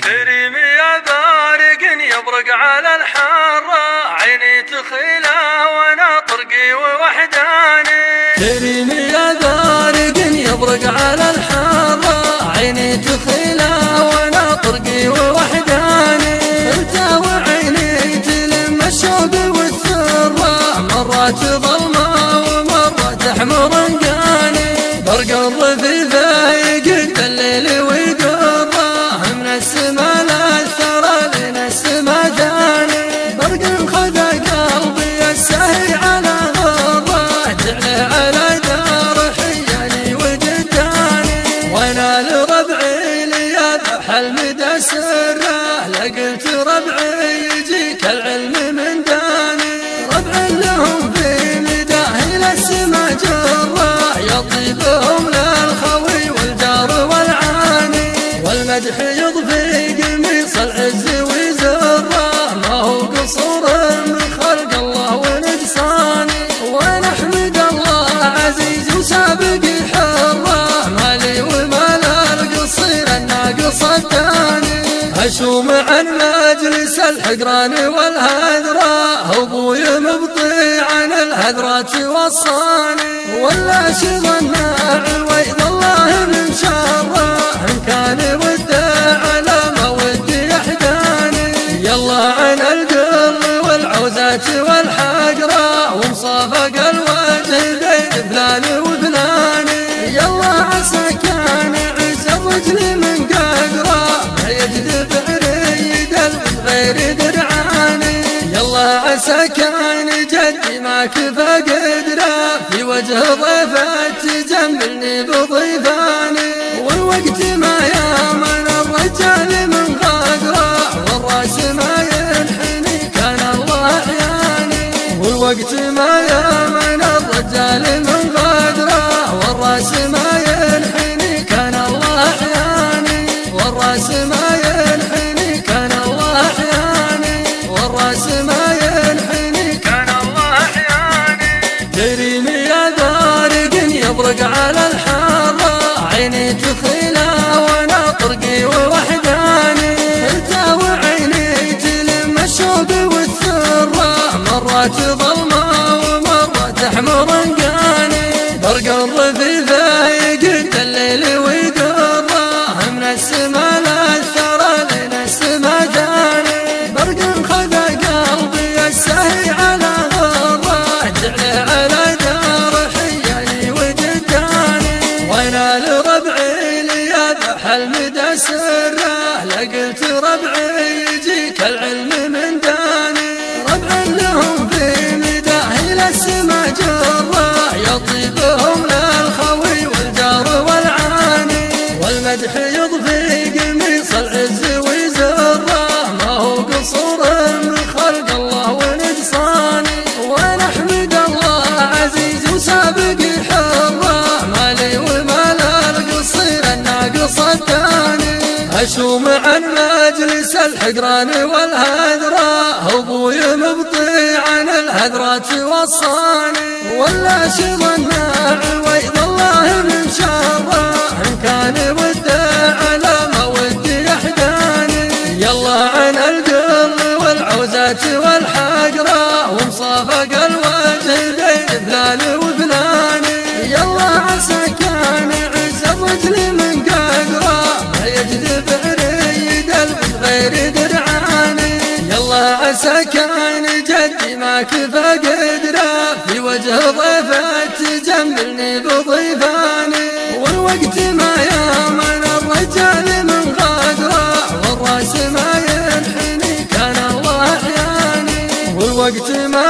تريم يا بارق يبرق على الحارة، عيني تخيله وانا طرقي ووحداني. تريم يا بارق يبرق على الحارة، عيني تخيله وانا طرقي ووحداني. انت وعيني تلم الشوق والثرة، مرات ظلمة ومرات احمر انقاني. برق الرفيفة يقد الليل ويقره، من السما للثرى لين السما ثاني. برق خذ قلبي السهي على غره، جعله على دار حياني وجداني. وانا لربعي ليذبح المدى سره، لقلت ربعي يجيك العلم من داني. ربع لهم في مداه الى السما جره، يطيبهم للخوي والجار والعاني. والمدح يضفي قميص العز ويزره، ما هو قصور من خلق الله ونقصاني. ونحمد الله عزيز وسابق حره، مالي ومال القصير الناقص الثاني. اشوم عن مجلس الحقران والهذراء، ابوي مبطي عن الهذرات وصاني. ولا شغلنا عويض الله من شره، ان كان وده على ما ودي يحداني. يلا عن القر والعوزات والحقره، ومصافق الوجه بين فلان وفلاني. يلا عسى كان عز الرجل من قدره، ما يجذب عريد من غير درعاني. يلا عسى كان جدي ما كفى قدره، في وجه ضيفه تجملني بضيفاني. والوقت ما يامن الرجال من غدره، والراس ما ينحني كان الله احياني. والوقت ما يامن الرجال من غدره، والراس ما ينحني كان الله احياني. والراس ما ينحني كان الله احياني. والراس ما ينحني كان الله احياني. تريم يا بارق يبرق على الحارة، عيني تخيله وانا طرقي ووحداني. انت وعيني تلم الشوق والثرة، مرات ظلمة ومرات احمر انقاني. برق الرفيفة يقد الليل ويقره، من السما للثرى لين السما ثاني. برق خذ قلبي السهي على غره، جعله على دار حياني وجداني. وانا لربعي ليذبح المدى سره، لقلت ربعي يجيك العلم من داني. ربع لهم في مداه الى السما جره، يطيبهم للخوي والجار والعاني. والمدح يضفي قميص العز ويزره، ما هو قصور من خلق الله ونقصاني. ونحمد الله عزيز وسابق حره، مالي ومال القصير الناقص الثاني. اشوم عن مجلس الحقران والهذراء، ابوي مبطي عن الهذرات وصاني. ولا شغلنا عويض الله من شره، ان كان وده على ما ودي يحداني. يلا عن القر والعوزات والحقره، ومصافق الوجه بين فلان وفلاني. يلا عسى كان عز الرجل من قدره، ما يجذب عريد من غير درعاني. يلا عسى كان جدي ما كفى قدره، في وجه ضيفه تجملني بضيفاني. والوقت ما يامن الرجال من غدره، والراس ما ينحني كان الله احياني. والوقت ما